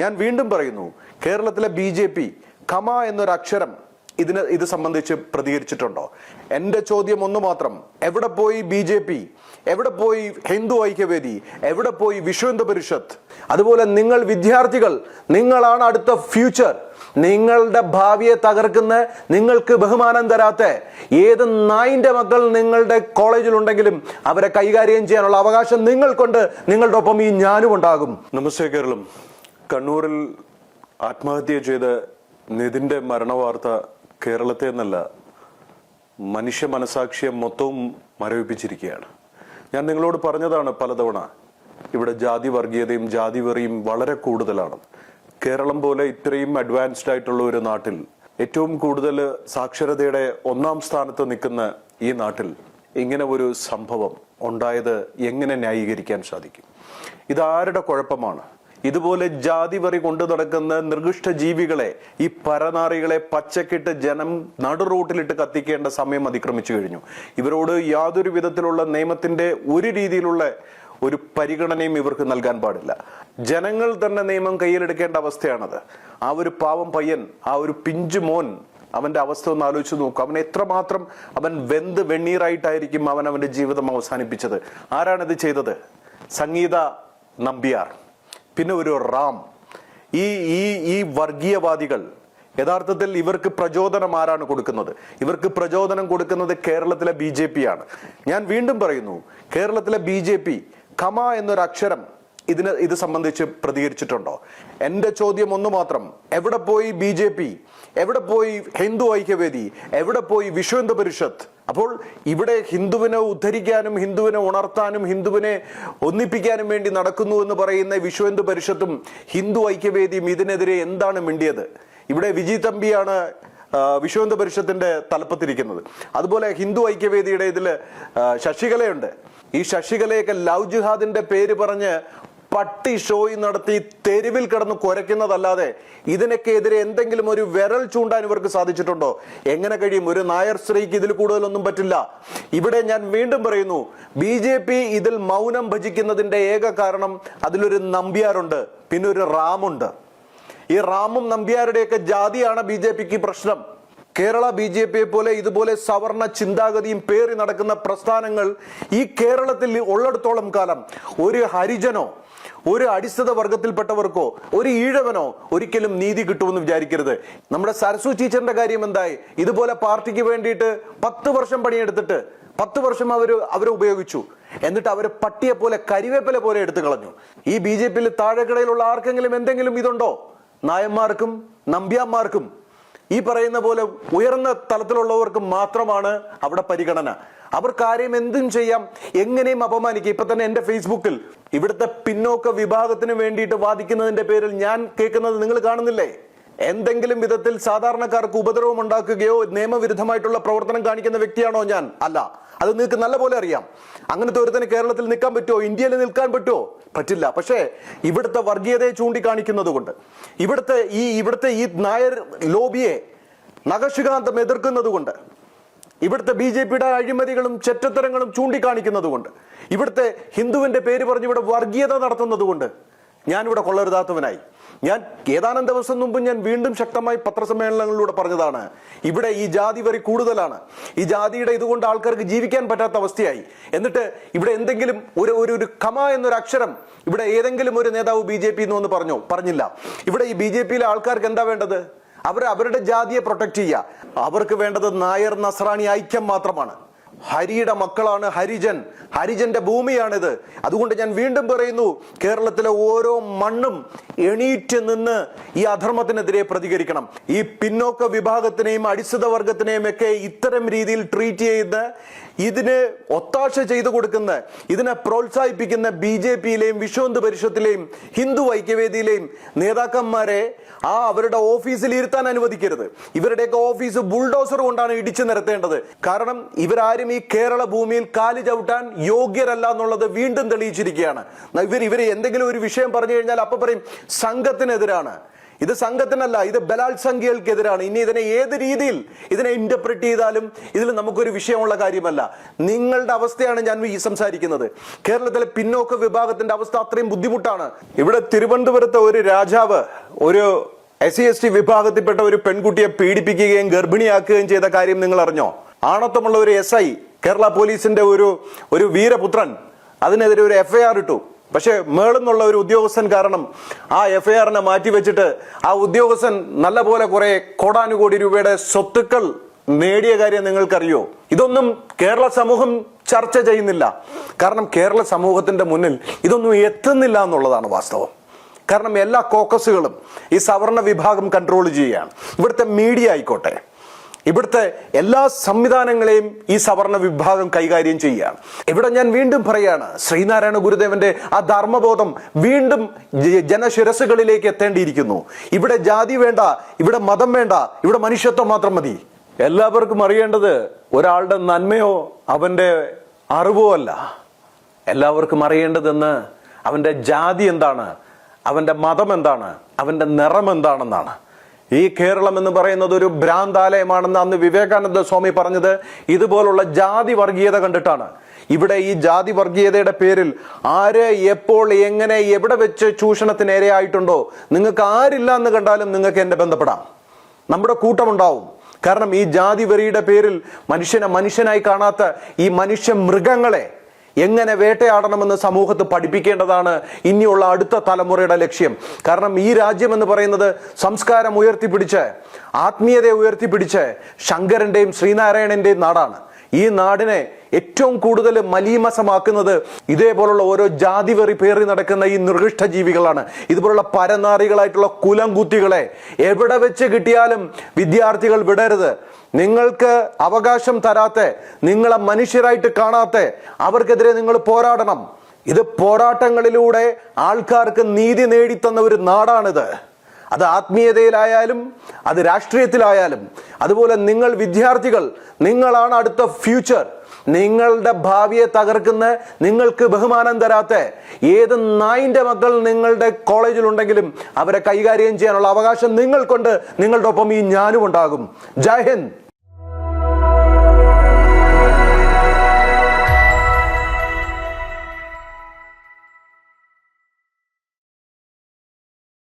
ഞാൻ വീണ്ടും പറയുന്നു, കേരളത്തിലെ BJP കമ എന്നൊരു അക്ഷരം ഇത് സംബന്ധിച്ച് പ്രതികരിച്ചിട്ടുണ്ടോ? എന്റെ ചോദ്യം ഒന്ന് മാത്രം, എവിടെ പോയി BJP? എവിടെ പോയി ഹിന്ദു ഐക്യവേദി? എവിടെ പോയി വിശ്വ ഹിന്ദു പരിഷത്ത്? അതുപോലെ നിങ്ങൾ വിദ്യാർത്ഥികൾ, നിങ്ങളാണ് അടുത്ത ഫ്യൂച്ചർ. നിങ്ങളുടെ ഭാവിയെ തകർക്കുന്ന, നിങ്ങൾക്ക് ബഹുമാനം തരാത്ത ഏത് നായിന്റെ മക്കൾ നിങ്ങളുടെ കോളേജിലുണ്ടെങ്കിലും അവരെ കൈകാര്യം ചെയ്യാനുള്ള അവകാശം നിങ്ങൾക്കുണ്ട്. നിങ്ങളുടെ ഒപ്പം ഈ ഞാനും ഉണ്ടാകും. നമസ്തേ കേരളം. കണ്ണൂരിൽ ആത്മഹത്യ ചെയ്ത നിതിന്റെ മരണവാർത്ത കേരളത്തെ എന്നല്ല, മനുഷ്യ മനസാക്ഷിയെ മൊത്തവും മരവിപ്പിച്ചിരിക്കുകയാണ്. ഞാൻ നിങ്ങളോട് പറഞ്ഞതാണ് പലതവണ, ഇവിടെ ജാതി വർഗീയതയും ജാതി വെറിയും വളരെ കൂടുതലാണ്. കേരളം പോലെ ഇത്രയും അഡ്വാൻസ്ഡ് ആയിട്ടുള്ള ഒരു നാട്ടിൽ, ഏറ്റവും കൂടുതൽ സാക്ഷരതയുടെ 1ാം സ്ഥാനത്ത് നിൽക്കുന്ന ഈ നാട്ടിൽ ഇങ്ങനെ ഒരു സംഭവം ഉണ്ടായത് എങ്ങനെ ന്യായീകരിക്കാൻ സാധിക്കും? ഇതാരുടെ കുഴപ്പമാണ്? ഇതുപോലെ ജാതി വറി കൊണ്ടു നടക്കുന്ന നിർഗുഷ്ട ജീവികളെ, ഈ പരനാറികളെ പച്ചക്കിട്ട് ജനം നടു റൂട്ടിലിട്ട് കത്തിക്കേണ്ട സമയം അതിക്രമിച്ചു കഴിഞ്ഞു. ഇവരോട് യാതൊരു വിധത്തിലുള്ള നിയമത്തിന്റെ ഒരു രീതിയിലുള്ള ഒരു പരിഗണനയും ഇവർക്ക് നൽകാൻ പാടില്ല. ജനങ്ങൾ തന്നെ നിയമം കയ്യിലെടുക്കേണ്ട അവസ്ഥയാണത്. ആ ഒരു പാവം പയ്യൻ, ആ ഒരു പിഞ്ചു മോൻ, അവന്റെ അവസ്ഥ ഒന്ന് ആലോചിച്ച് നോക്കും. അവൻ എത്രമാത്രം അവൻ വെന്ത് വെണ്ണീറായിട്ടായിരിക്കും അവന്റെ ജീവിതം അവസാനിപ്പിച്ചത്. ആരാണിത് ചെയ്തത്? സംഗീത നമ്പ്യാർ, പിന്നെ ഒരു റാം. ഈ വർഗീയവാദികൾ യഥാർത്ഥത്തിൽ ഇവർക്ക് പ്രചോദനം ആരാണ് കൊടുക്കുന്നത്? ഇവർക്ക് പ്രചോദനം കൊടുക്കുന്നത് കേരളത്തിലെ BJP ആണ്. ഞാൻ വീണ്ടും പറയുന്നു, കേരളത്തിലെ BJP കമ എന്നൊരു അക്ഷരം ഇത് സംബന്ധിച്ച് പ്രതികരിച്ചിട്ടുണ്ടോ? എന്റെ ചോദ്യം ഒന്ന് മാത്രം, എവിടെ പോയി BJP? എവിടെ പോയി ഹിന്ദു ഐക്യവേദി? എവിടെ പോയി വിശ്വ ഹിന്ദു പരിഷത്ത്? അപ്പോൾ ഇവിടെ ഹിന്ദുവിനെ ഉദ്ധരിക്കാനും ഹിന്ദുവിനെ ഉണർത്താനും ഹിന്ദുവിനെ ഒന്നിപ്പിക്കാനും വേണ്ടി നടക്കുന്നു എന്ന് പറയുന്ന വിശ്വ ഹിന്ദു പരിഷത്തും ഹിന്ദു ഐക്യവേദിയും ഇതിനെതിരെ എന്താണ് മിണ്ടിയത്? ഇവിടെ വിജി തമ്പിയാണ് വിശ്വ ഹിന്ദു പരിഷത്തിന്റെ തലപ്പത്തിരിക്കുന്നത്. അതുപോലെ ഹിന്ദു ഐക്യവേദിയുടെ ഇതിൽ ശശികലയുണ്ട്. ഈ ശശികലയൊക്കെ ലവ് ജിഹാദിന്റെ പേര് പറഞ്ഞ് പട്ടി ഷോയി നടത്തി തെരുവിൽ കിടന്ന് കുരയ്ക്കുന്നതല്ലാതെ ഇതിനൊക്കെ എതിരെ എന്തെങ്കിലും ഒരു വിരൽ ചൂണ്ടാൻ ഇവർക്ക് സാധിച്ചിട്ടുണ്ടോ? എങ്ങനെ കഴിയും? ഒരു നായർ സ്ത്രീക്ക് ഇതിൽ കൂടുതലൊന്നും പറ്റില്ല. ഇവിടെ ഞാൻ വീണ്ടും പറയുന്നു, BJP ഇതിൽ മൗനം ഭജിക്കുന്നതിന്റെ ഏക കാരണം അതിലൊരു നമ്പ്യാരുണ്ട്, പിന്നെ ഒരു റാമുണ്ട്. ഈ റാമും നമ്പ്യാരുടെയൊക്കെ ജാതിയാണ് BJPക്ക് പ്രശ്നം. കേരള BJPയെ പോലെ ഇതുപോലെ സവർണ ചിന്താഗതിയും പേറി നടക്കുന്ന പ്രസ്ഥാനങ്ങൾ ഈ കേരളത്തിൽ ഉള്ളിടത്തോളം കാലം ഒരു ഹരിജനോ, ഒരു അടിസ്ഥിത വർഗത്തിൽപ്പെട്ടവർക്കോ, ഒരു ഈഴവനോ ഒരിക്കലും നീതി കിട്ടുമെന്ന് വിചാരിക്കരുത്. നമ്മുടെ സരസു ടീച്ചറിന്റെ കാര്യം എന്തായി? ഇതുപോലെ പാർട്ടിക്ക് വേണ്ടിയിട്ട് 10 വർഷം പണിയെടുത്തിട്ട് 10 വർഷം അവരെ ഉപയോഗിച്ചു. എന്നിട്ട് അവര് പട്ടിയെ പോലെ, കരിവേപ്പില പോലെ എടുത്തു കളഞ്ഞു. ഈ BJPയിൽ താഴെക്കടയിലുള്ള ആർക്കെങ്കിലും എന്തെങ്കിലും ഇതുണ്ടോ? നായന്മാർക്കും നമ്പ്യാന്മാർക്കും ഈ പറയുന്ന പോലെ ഉയർന്ന തലത്തിലുള്ളവർക്ക് മാത്രമാണ് അവിടെ പരിഗണന. അവർ കാര്യം എന്തും ചെയ്യാം, എങ്ങനെയും അപമാനിക്കുക. ഇപ്പൊ തന്നെ എന്റെ ഫേസ്ബുക്കിൽ ഇവിടുത്തെ പിന്നോക്ക വിഭാഗത്തിന് വേണ്ടിയിട്ട് വാദിക്കുന്നതിന്റെ പേരിൽ ഞാൻ കേൾക്കുന്നത് നിങ്ങൾ കാണുന്നില്ലേ? എന്തെങ്കിലും വിധത്തിൽ സാധാരണക്കാർക്ക് ഉപദ്രവം ഉണ്ടാക്കുകയോ നിയമവിരുദ്ധമായിട്ടുള്ള പ്രവർത്തനം കാണിക്കുന്ന വ്യക്തിയാണോ ഞാൻ? അല്ല. അത് നിങ്ങൾക്ക് നല്ലപോലെ അറിയാം. അങ്ങനത്തെ ഒരുത്തന് കേരളത്തിൽ നിൽക്കാൻ പറ്റുമോ? ഇന്ത്യയിൽ നിൽക്കാൻ പറ്റുമോ? പറ്റില്ല. പക്ഷേ ഇവിടുത്തെ വർഗീയതയെ ചൂണ്ടിക്കാണിക്കുന്നത് കൊണ്ട്, ഇവിടുത്തെ ഈ നായർ ലോബിയെ നഖശികാന്തം എതിർക്കുന്നത് കൊണ്ട്, ഇവിടുത്തെ BJPയുടെ അഴിമതികളും ചെറ്റത്തരങ്ങളും ചൂണ്ടിക്കാണിക്കുന്നത് കൊണ്ട്, ഇവിടുത്തെ ഹിന്ദുവിന്റെ പേര് പറഞ്ഞ് ഇവിടെ വർഗീയത നടത്തുന്നത് കൊണ്ട് ഞാനിവിടെ കൊള്ളരുതാത്തവനായി. ഞാൻ ഏതാനും ദിവസം മുമ്പ് ഞാൻ വീണ്ടും ശക്തമായി പത്രസമ്മേളനങ്ങളിലൂടെ പറഞ്ഞതാണ്, ഇവിടെ ഈ ജാതി വരി കൂടുതലാണ്. ഈ ജാതിയുടെ ഇതുകൊണ്ട് ആൾക്കാർക്ക് ജീവിക്കാൻ പറ്റാത്ത അവസ്ഥയായി. എന്നിട്ട് ഇവിടെ എന്തെങ്കിലും ഒരു കമ എന്നൊരു അക്ഷരം ഇവിടെ ഏതെങ്കിലും ഒരു നേതാവ് BJP എന്ന് പറഞ്ഞില്ല. ഇവിടെ ഈ BJPയിലെ ആൾക്കാർക്ക് എന്താ വേണ്ടത്? അവരുടെ ജാതിയെ പ്രൊട്ടക്ട് ചെയ്യുക. അവർക്ക് വേണ്ടത് നായർ നസ്രാണി ഐക്യം മാത്രമാണ്. ഹരിയുടെ മക്കളാണ് ഹരിജന്റെ ഭൂമിയാണിത്. അതുകൊണ്ട് ഞാൻ വീണ്ടും പറയുന്നു, കേരളത്തിലെ ഓരോ മണ്ണും എണീറ്റ് നിന്ന് ഈ അധർമ്മത്തിനെതിരെ പ്രതികരിക്കണം. ഈ പിന്നോക്ക വിഭാഗത്തിനെയും അടിസ്ഥിത വർഗത്തിനെയും ഒക്കെ ഇത്തരം രീതിയിൽ ട്രീറ്റ് ചെയ്യുന്ന, ഇതിന് ഒത്താശ ചെയ്തു കൊടുക്കുന്ന, ഇതിനെ പ്രോത്സാഹിപ്പിക്കുന്ന BJPയിലെയും വിശ്വ ഹിന്ദു പരിഷത്തിലെയും ഹിന്ദു ഐക്യവേദിയിലെയും നേതാക്കന്മാരെ അവരുടെ ഓഫീസിൽ ഇരുത്താൻ അനുവദിക്കരുത്. ഇവരുടെയൊക്കെ ഓഫീസ് ബുൾഡോസർ കൊണ്ടാണ് ഇടിച്ചു നിരത്തേണ്ടത്. കാരണം ഇവരാരും ഈ കേരള ഭൂമിയിൽ കാല് ചവിട്ടാൻ യോഗ്യരല്ല എന്നുള്ളത് വീണ്ടും തെളിയിച്ചിരിക്കുകയാണ്. ഇവർ എന്തെങ്കിലും ഒരു വിഷയം പറഞ്ഞു കഴിഞ്ഞാൽ അപ്പൊ പറയും സംഘത്തിനെതിരാണ്. ഇത് സംഘത്തിനല്ല, ഇത് ബലാത്സംഖ്യകൾക്കെതിരാണ്. ഇനി ഇതിനെ ഏത് രീതിയിൽ ഇതിനെ ഇന്റർപ്രറ്റ് ചെയ്താലും ഇതിൽ നമുക്കൊരു വിഷയമുള്ള കാര്യമല്ല. നിങ്ങളുടെ അവസ്ഥയാണ് ഞാൻ ഈ സംസാരിക്കുന്നത്. കേരളത്തിലെ പിന്നോക്ക വിഭാഗത്തിന്റെ അവസ്ഥ അത്രയും ബുദ്ധിമുട്ടാണ്. ഇവിടെ തിരുവനന്തപുരത്തെ ഒരു രാജാവ് ഒരു SC/ST വിഭാഗത്തിൽപ്പെട്ട ഒരു പെൺകുട്ടിയെ പീഡിപ്പിക്കുകയും ഗർഭിണിയാക്കുകയും ചെയ്ത കാര്യം നിങ്ങൾ അറിഞ്ഞോ? ആണത്വമുള്ള ഒരു SI, കേരള പോലീസിന്റെ ഒരു വീരപുത്രൻ, അതിനെതിരെ ഒരു FIR ഇട്ടു. പക്ഷെ മേളെന്നുള്ള ഒരു ഉദ്യോഗസ്ഥൻ കാരണം ആ FIR-നെ മാറ്റിവെച്ചിട്ട് ആ ഉദ്യോഗസ്ഥൻ നല്ലപോലെ കുറെ കോടാനുകോടി രൂപയുടെ സ്വത്തുക്കൾ നേടിയ കാര്യം നിങ്ങൾക്കറിയോ? ഇതൊന്നും കേരള സമൂഹം ചർച്ച ചെയ്യുന്നില്ല. കാരണം കേരള സമൂഹത്തിന്റെ മുന്നിൽ ഇതൊന്നും എത്തുന്നില്ല എന്നുള്ളതാണ് വാസ്തവം. കാരണം എല്ലാ കോക്കസുകളും ഈ സവർണ വിഭാഗം കൺട്രോൾ ചെയ്യുകയാണ്. ഇവിടുത്തെ മീഡിയ ആയിക്കോട്ടെ, ഇവിടുത്തെ എല്ലാ സംവിധാനങ്ങളെയും ഈ സവർണ വിഭാഗം കൈകാര്യം ചെയ്യുകയാണ്. ഇവിടെ ഞാൻ വീണ്ടും പറയാണ്, ശ്രീനാരായണ ഗുരുദേവന്റെ ആ ധർമ്മബോധം വീണ്ടും ജനശിരസുകളിലേക്ക് എത്തേണ്ടിയിരിക്കുന്നു. ഇവിടെ ജാതി വേണ്ട, ഇവിടെ മതം വേണ്ട, ഇവിടെ മനുഷ്യത്വം മാത്രം മതി. എല്ലാവർക്കും അറിയേണ്ടത് ഒരാളുടെ നന്മയോ അവന്റെ അറിവോ അല്ല. എല്ലാവർക്കും അറിയേണ്ടതെന്ന് അവന്റെ ജാതി എന്താണ്, അവന്റെ മതം എന്താണ്, അവന്റെ നിറം എന്താണെന്നാണ്. ഈ കേരളം എന്ന് പറയുന്നത് ഒരു ഭ്രാന്താലയമാണെന്ന് അന്ന് വിവേകാനന്ദ സ്വാമി പറഞ്ഞത് ഇതുപോലുള്ള ജാതി വർഗീയത കണ്ടിട്ടാണ്. ഇവിടെ ഈ ജാതി വർഗീയതയുടെ പേരിൽ ആര് എപ്പോൾ എങ്ങനെ എവിടെ വെച്ച് ചൂഷണത്തിന് ഇരയായിട്ടുണ്ടോ, നിങ്ങൾക്ക് ആരില്ല എന്ന് കണ്ടാലും നിങ്ങൾക്ക് എന്നെ ബന്ധപ്പെടാം, നമ്മുടെ കൂട്ടമുണ്ടാവും. കാരണം ഈ ജാതി വെറിയുടെ പേരിൽ മനുഷ്യനെ മനുഷ്യനായി കാണാത്ത ഈ മനുഷ്യ മൃഗങ്ങളെ എങ്ങനെ വേട്ടയാടണമെന്ന് സമൂഹത്ത് പഠിപ്പിക്കേണ്ടതാണ് ഇനിയുള്ള അടുത്ത തലമുറയുടെ ലക്ഷ്യം. കാരണം ഈ രാജ്യം എന്ന് പറയുന്നത് സംസ്കാരം ഉയർത്തിപ്പിടിച്ച്, ആത്മീയതയെ ഉയർത്തിപ്പിടിച്ച് ശങ്കരന്റെയും ശ്രീനാരായണന്റെയും നാടാണ്. ഈ നാടിനെ ഏറ്റവും കൂടുതൽ മലീമസമാക്കുന്നത് ഇതേപോലുള്ള ഓരോ ജാതി വെറി പേറി നടക്കുന്ന ഈ നിർഗിഷ്ട ജീവികളാണ്. ഇതുപോലുള്ള പരനാറികളായിട്ടുള്ള കുലംകുത്തികളെ എവിടെ വെച്ച് കിട്ടിയാലും വിദ്യാർത്ഥികൾ വിടരുത്. നിങ്ങൾക്ക് അവകാശം തരാത്ത, നിങ്ങളെ മനുഷ്യരായിട്ട് കാണാത്ത അവർക്കെതിരെ നിങ്ങൾ പോരാടണം. ഇത് പോരാട്ടങ്ങളിലൂടെ ആൾക്കാർക്ക് നീതി നേടിത്തന്ന ഒരു നാടാണിത്. അത് ആത്മീയതയിലായാലും അത് രാഷ്ട്രീയത്തിലായാലും. അതുപോലെ നിങ്ങൾ വിദ്യാർത്ഥികൾ, നിങ്ങളാണ് അടുത്ത ഫ്യൂച്ചർ. നിങ്ങളുടെ ഭാവിയെ തകർക്കുന്ന, നിങ്ങൾക്ക് ബഹുമാനം തരാത്ത ഏത് നായിന്റെ മക്കൾ നിങ്ങളുടെ കോളേജിലുണ്ടെങ്കിലും അവരെ കൈകാര്യം ചെയ്യാനുള്ള അവകാശം നിങ്ങൾക്കുണ്ട്. നിങ്ങളുടെ ഒപ്പം ഈ ഞാനും ഉണ്ടാകും. ജയ് ഹിന്ദ്.